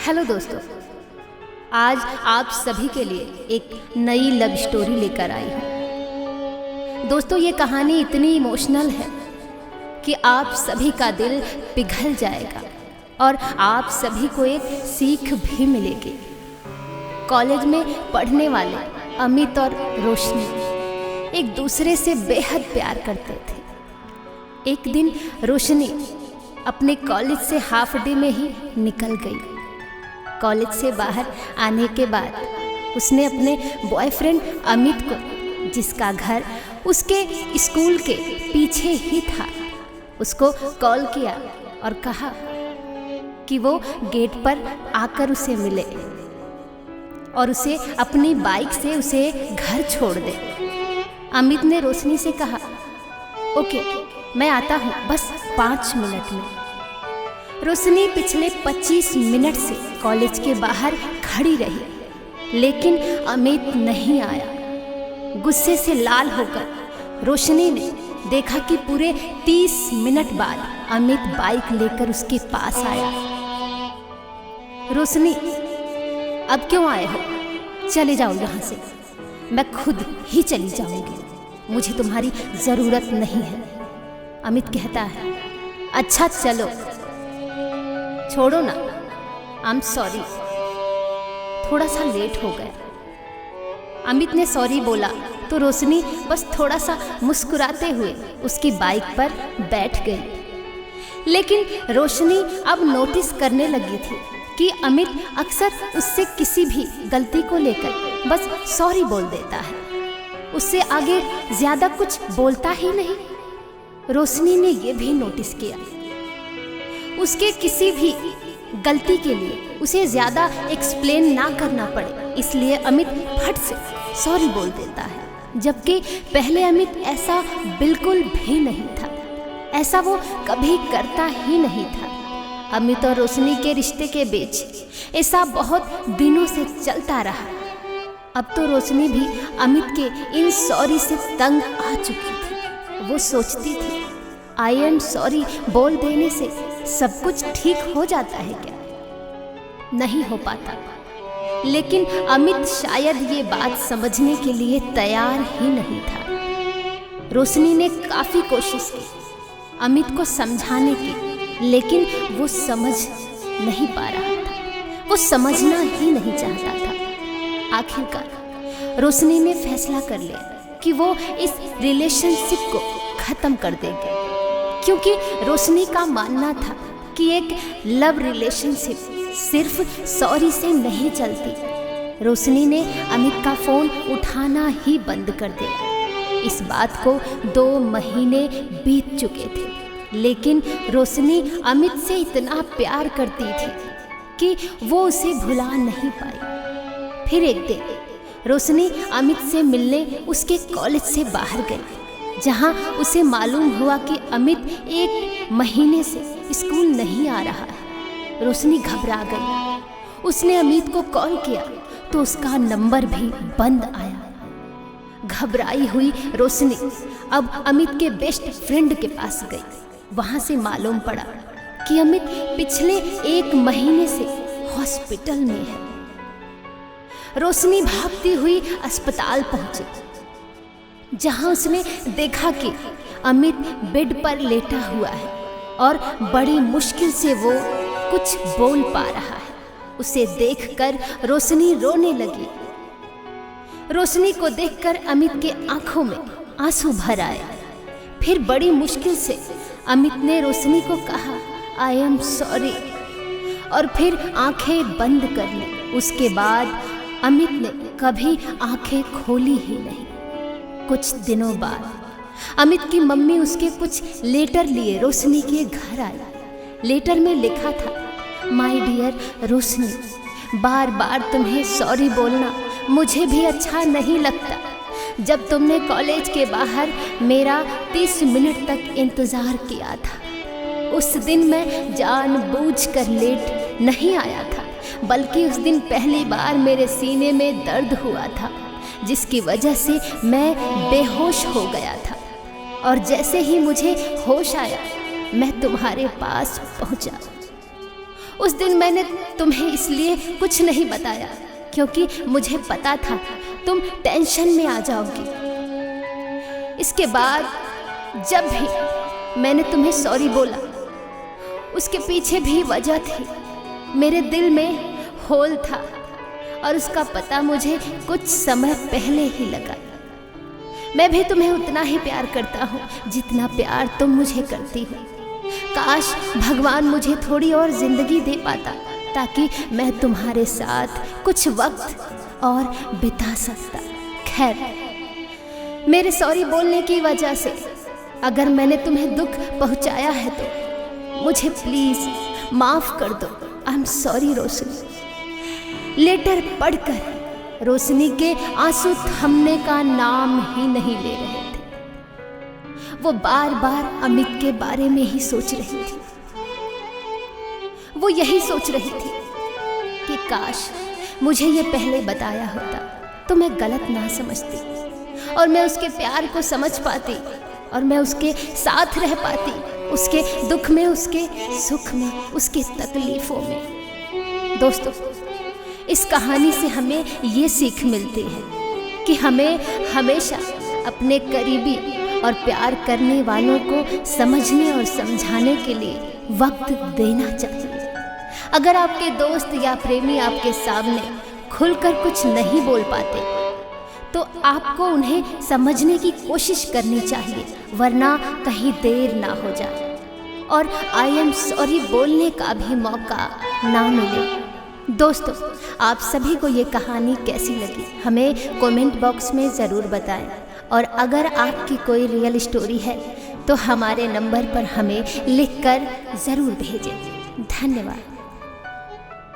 Hello दोस्तों, आज आप सभी के लिए एक नई लव स्टोरी लेकर आई हूँ। दोस्तों, ये कहानी इतनी इमोशनल है कि आप सभी का दिल पिघल जाएगा और आप सभी को एक सीख भी मिलेगी। कॉलेज में पढ़ने वाले अमित और रोशनी एक दूसरे से बेहद प्यार करते थे। एक दिन रोशनी अपने कॉलेज से हाफ डे में ही निकल गई। कॉलेज से बाहर आने के बाद उसने अपने बॉयफ्रेंड अमित को, जिसका घर उसके स्कूल के पीछे ही था, उसको कॉल किया और कहा कि वो गेट पर आकर उसे मिले और उसे अपनी बाइक से उसे घर छोड़ दे। अमित ने रोशनी से कहा, ओके, मैं आता हूँ, बस 5 मिनट में। रोशनी पिछले 25 मिनट से कॉलेज के बाहर खड़ी रही, लेकिन अमित नहीं आया। गुस्से से लाल होकर रोशनी ने देखा कि पूरे 30 मिनट बाद अमित बाइक लेकर उसके पास आया। रोशनी, अब क्यों आए हो? चले जाओ यहाँ से, मैं खुद ही चली जाऊंगी, मुझे तुम्हारी ज़रूरत नहीं है। अमित कहता है, अच्छा चलो, छोड़ो ना, आई एम सॉरी, थोड़ा सा लेट हो गया। अमित ने सॉरी बोला तो रोशनी बस थोड़ा सा मुस्कुराते हुए उसकी बाइक पर बैठ गई। लेकिन रोशनी अब नोटिस करने लगी थी कि अमित अक्सर उससे किसी भी गलती को लेकर बस सॉरी बोल देता है, उससे आगे ज़्यादा कुछ बोलता ही नहीं। रोशनी ने यह भी नोटिस किया, उसके किसी भी गलती के लिए उसे ज़्यादा एक्सप्लेन ना करना पड़े, इसलिए अमित फट से सॉरी बोल देता है, जबकि पहले अमित ऐसा बिल्कुल भी नहीं था, ऐसा वो कभी करता ही नहीं था। अमित और रोशनी के रिश्ते के बीच ऐसा बहुत दिनों से चलता रहा। अब तो रोशनी भी अमित के इन सॉरी से तंग आ चुकी थी। वो सोचती थी, आई एम सॉरी बोल देने से सब कुछ ठीक हो जाता है क्या? नहीं हो पाता। लेकिन अमित शायद ये बात समझने के लिए तैयार ही नहीं था। रोशनी ने काफ़ी कोशिश की अमित को समझाने की, लेकिन वो समझ नहीं पा रहा था, वो समझना ही नहीं चाहता था। आखिरकार रोशनी ने फैसला कर लिया कि वो इस रिलेशनशिप को ख़त्म कर देगी, क्योंकि रोशनी का मानना था कि एक लव रिलेशनशिप सिर्फ सॉरी से नहीं चलती। रोशनी ने अमित का फ़ोन उठाना ही बंद कर दिया। इस बात को 2 महीने बीत चुके थे, लेकिन रोशनी अमित से इतना प्यार करती थी कि वो उसे भुला नहीं पाई। फिर एक दिन रोशनी अमित से मिलने उसके कॉलेज से बाहर गई, जहाँ उसे मालूम हुआ कि अमित 1 महीने से स्कूल नहीं आ रहा है। रोशनी घबरा गई। उसने अमित को कॉल किया तो उसका नंबर भी बंद आया। घबराई हुई रोशनी अब अमित के बेस्ट फ्रेंड के पास गई। वहाँ से मालूम पड़ा कि अमित पिछले 1 महीने से हॉस्पिटल में है। रोशनी भागती हुई अस्पताल पहुँची, जहाँ उसने देखा कि अमित बेड पर लेटा हुआ है और बड़ी मुश्किल से वो कुछ बोल पा रहा है। उसे देखकर रोशनी रोने लगी। रोशनी को देखकर अमित के आंखों में आंसू भर आए। फिर बड़ी मुश्किल से अमित ने रोशनी को कहा, आई एम सॉरी, और फिर आंखें बंद कर ली। उसके बाद अमित ने कभी आंखें खोली ही नहीं। कुछ दिनों बाद अमित की मम्मी उसके कुछ लेटर लिए रोशनी के घर आई। लेटर में लिखा था, माय डियर रोशनी, बार बार तुम्हें सॉरी बोलना मुझे भी अच्छा नहीं लगता। जब तुमने कॉलेज के बाहर मेरा 30 मिनट तक इंतज़ार किया था, उस दिन मैं जानबूझकर लेट नहीं आया था, बल्कि उस दिन पहली बार मेरे सीने में दर्द हुआ था, जिसकी वजह से मैं बेहोश हो गया था। और जैसे ही मुझे होश आया, मैं तुम्हारे पास पहुंचा उस दिन मैंने तुम्हें इसलिए कुछ नहीं बताया क्योंकि मुझे पता था तुम टेंशन में आ जाओगी। इसके बाद जब भी मैंने तुम्हें सॉरी बोला उसके पीछे भी वजह थी। मेरे दिल में होल था और उसका पता मुझे कुछ समय पहले ही लगा। मैं भी तुम्हें उतना ही प्यार करता हूँ जितना प्यार तुम मुझे करती हो। काश भगवान मुझे थोड़ी और जिंदगी दे पाता ताकि मैं तुम्हारे साथ कुछ वक्त और बिता सकता। खैर, मेरे सॉरी बोलने की वजह से अगर मैंने तुम्हें दुख पहुंचाया है तो मुझे प्लीज माफ कर दो। I am sorry Roshni. Letter पढ़कर रोशनी के आंसू थमने का नाम ही नहीं ले रहे थे। वो बार बार अमित के बारे में ही सोच रही थी। वो यही सोच रही थी कि काश मुझे ये पहले बताया होता तो मैं गलत ना समझती और मैं उसके प्यार को समझ पाती और मैं उसके साथ रह पाती, उसके दुख में, उसके सुख में, उसके तकलीफों में। दोस्तों, इस कहानी से हमें ये सीख मिलती है कि हमें हमेशा अपने करीबी और प्यार करने वालों को समझने और समझाने के लिए वक्त देना चाहिए। अगर आपके दोस्त या प्रेमी आपके सामने खुलकर कुछ नहीं बोल पाते तो आपको उन्हें समझने की कोशिश करनी चाहिए, वरना कहीं देर ना हो जाए और आई एम सॉरी बोलने का भी मौका ना मिले। दोस्तों, आप सभी को ये कहानी कैसी लगी हमें कमेंट बॉक्स में ज़रूर बताएं और अगर आपकी कोई रियल स्टोरी है तो हमारे नंबर पर हमें लिखकर ज़रूर भेजें। धन्यवाद।